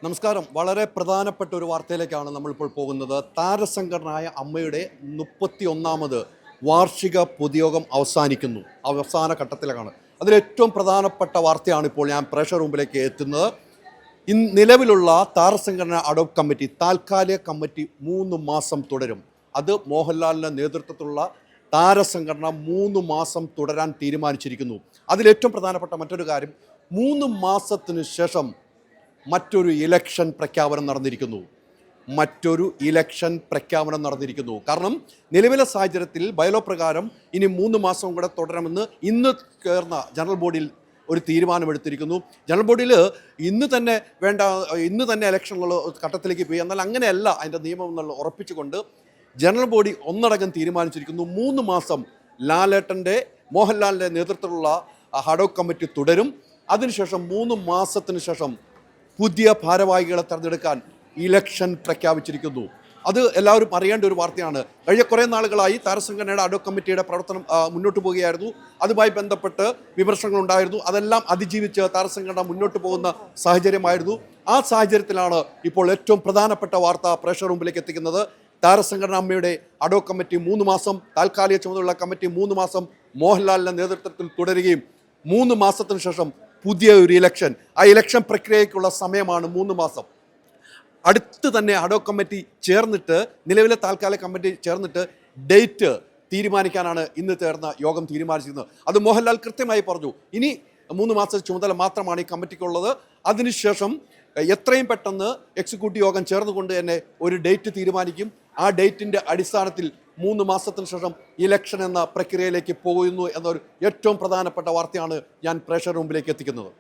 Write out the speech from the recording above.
നമസ്കാരം. വളരെ പ്രധാനപ്പെട്ട ഒരു വാർത്തയിലേക്കാണ് നമ്മളിപ്പോൾ പോകുന്നത്. താരസംഘടനയായ അമ്മയുടെ 31ാമത് വാർഷിക പൊതുയോഗം അവസാനിക്കുന്നു. അവസാന ഘട്ടത്തിലാണ്. അതിലേറ്റവും പ്രധാനപ്പെട്ട വാർത്തയാണ് ഇപ്പോൾ ഞാൻ പ്രേക്ഷക റൂമിലേക്ക് എത്തുന്നത്. നിലവിലുള്ള താരസംഘടന അഡോപ്റ്റ് കമ്മിറ്റി താൽക്കാലിക കമ്മിറ്റി 3 മാസം തുടരും. അത് മോഹൻലാലിൻ്റെ നേതൃത്വത്തിലുള്ള താരസംഘടന 3 മാസം തുടരാൻ തീരുമാനിച്ചിരിക്കുന്നു. അതിലേറ്റവും പ്രധാനപ്പെട്ട മറ്റൊരു കാര്യം, 3 മാസത്തിന് ശേഷം മറ്റൊരു ഇലക്ഷൻ പ്രഖ്യാപനം നടന്നിരിക്കുന്നു. കാരണം നിലവിലെ സാഹചര്യത്തിൽ ബയലോ പ്രകാരം ഇനി 3 മാസം കൂടെ തുടരണമെന്ന് ഇന്ന് ചേർന്ന ജനറൽ ബോഡിയിൽ ഒരു തീരുമാനമെടുത്തിരിക്കുന്നു. ജനറൽ ബോഡിയിൽ ഇന്ന് തന്നെ ഇലക്ഷനുള്ള ഘട്ടത്തിലേക്ക് പോയി. എന്നാൽ അങ്ങനെയല്ല അതിൻ്റെ നിയമം എന്നുള്ള ഉറപ്പിച്ചുകൊണ്ട് ജനറൽ ബോഡി ഒന്നടങ്കം തീരുമാനിച്ചിരിക്കുന്നു. 3 മാസം മോഹൻലാലിൻ്റെ നേതൃത്വത്തിലുള്ള അഡോക് കമ്മിറ്റി തുടരും. അതിനുശേഷം 3 മാസത്തിന് ശേഷം പുതിയ ഭാരവാഹികളെ തിരഞ്ഞെടുക്കാൻ ഇലക്ഷൻ പ്രഖ്യാപിച്ചിരിക്കുന്നു. അത് എല്ലാവരും അറിയേണ്ട ഒരു വാർത്തയാണ്. കഴിഞ്ഞ കുറേ നാളുകളായി താരസംഘടനയുടെ അഡോക് കമ്മിറ്റിയുടെ പ്രവർത്തനം മുന്നോട്ട് പോവുകയായിരുന്നു. അതുമായി ബന്ധപ്പെട്ട് വിമർശനങ്ങളുണ്ടായിരുന്നു. അതെല്ലാം അതിജീവിച്ച് താരസംഘടന മുന്നോട്ട് പോകുന്ന സാഹചര്യമായിരുന്നു. ആ സാഹചര്യത്തിലാണ് ഇപ്പോൾ ഏറ്റവും പ്രധാനപ്പെട്ട വാർത്ത പ്രേക്ഷക റൂമിലേക്ക് എത്തിക്കുന്നത്. താരസംഘടന അമ്മയുടെ അഡോക് കമ്മിറ്റി 3 മാസം, താൽക്കാലിക ചുമതലയുള്ള കമ്മിറ്റി 3 മാസം മോഹൻലാലിൻ്റെ നേതൃത്വത്തിൽ തുടരുകയും 3 മാസത്തിന് ശേഷം പുതിയ ഒരു ഇലക്ഷൻ, ആ ഇലക്ഷൻ പ്രക്രിയയ്ക്കുള്ള സമയമാണ് 3 മാസം. അടുത്ത് തന്നെ അഡോക് കമ്മിറ്റി ചേർന്നിട്ട്, നിലവിലെ താൽക്കാലിക കമ്മിറ്റി ചേർന്നിട്ട് ഡേറ്റ് തീരുമാനിക്കാനാണ് ഇന്ന് ചേർന്ന യോഗം തീരുമാനിച്ചിരുന്നത്. അത് മോഹൻലാൽ കൃത്യമായി പറഞ്ഞു. ഇനി 3 മാസത്തെ ചുമതല മാത്രമാണ് ഈ കമ്മിറ്റിക്കുള്ളത്. അതിനുശേഷം എത്രയും പെട്ടെന്ന് എക്സിക്യൂട്ടീവ് യോഗം ചേർന്നുകൊണ്ട് തന്നെ ഒരു ഡേറ്റ് തീരുമാനിക്കും. ആ ഡേറ്റിൻ്റെ അടിസ്ഥാനത്തിൽ 3 മാസത്തിന് ശേഷം ഇലക്ഷൻ എന്ന പ്രക്രിയയിലേക്ക് പോകുന്നു എന്നൊരു ഏറ്റവും പ്രധാനപ്പെട്ട വാർത്തയാണ് ഞാൻ പ്രേക്ഷക മുമ്പിലേക്ക് എത്തിക്കുന്നത്.